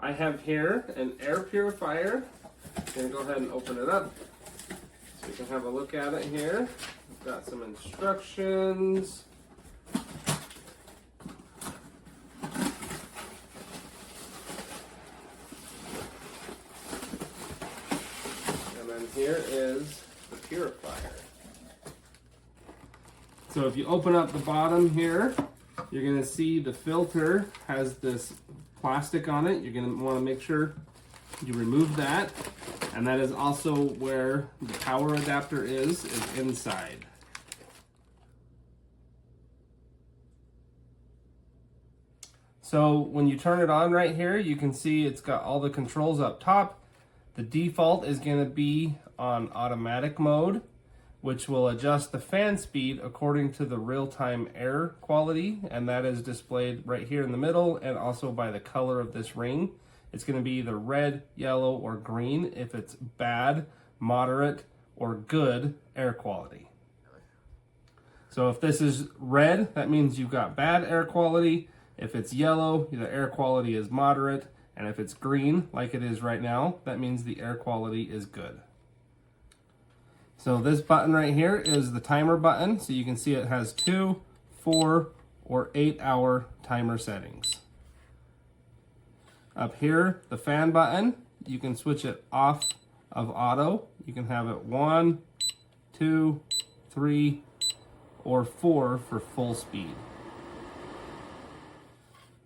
I have here an air purifier. I'm gonna go ahead and open it up so you can have a look at it here. I've got some instructions. And then here is the purifier. So if you open up the bottom here, you're gonna see the filter has this plastic on it. You're gonna wanna make sure you remove that. And that is also where the power adapter is inside. So when you turn it on right here, you can see it's got all the controls up top. The default is gonna be on automatic mode, which will adjust the fan speed according to the real-time air quality, and that is displayed right here in the middle and also by the color of this ring. It's going to be either red, yellow, or green if it's bad, moderate, or good air quality. So if this is red, that means you've got bad air quality. If it's yellow, the air quality is moderate, and if it's green, like it is right now, that means the air quality is good. So this button right here is the timer button. So you can see it has 2, 4, or 8-hour timer settings. Up here, the fan button, you can switch it off of auto. You can have it 1, 2, 3, or 4 for full speed.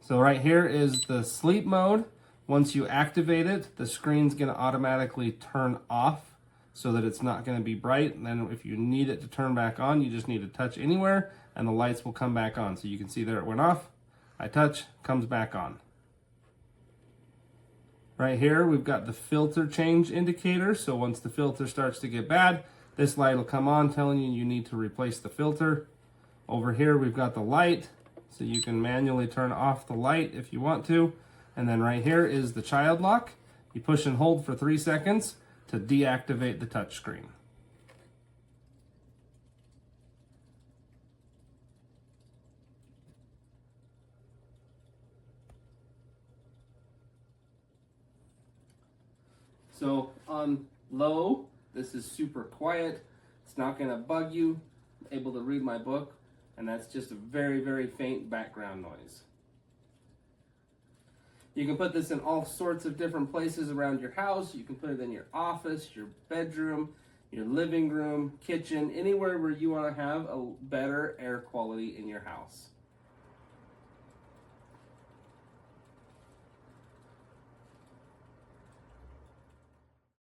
So right here is the sleep mode. Once you activate it, the screen's gonna automatically turn off so that it's not going to be bright. And then if you need it to turn back on, you just need to touch anywhere and the lights will come back on. So you can see there it went off. I touch, comes back on. Right here, we've got the filter change indicator. So once the filter starts to get bad, this light will come on telling you you need to replace the filter. Over here, we've got the light. So you can manually turn off the light if you want to. And then right here is the child lock. You push and hold for 3 seconds to deactivate the touchscreen. So on low, this is super quiet. It's not going to bug you. I'm able to read my book, and that's just a very, very faint background noise. You can put this in all sorts of different places around your house. You can put it in your office, your bedroom, your living room, kitchen, anywhere where you want to have a better air quality in your house.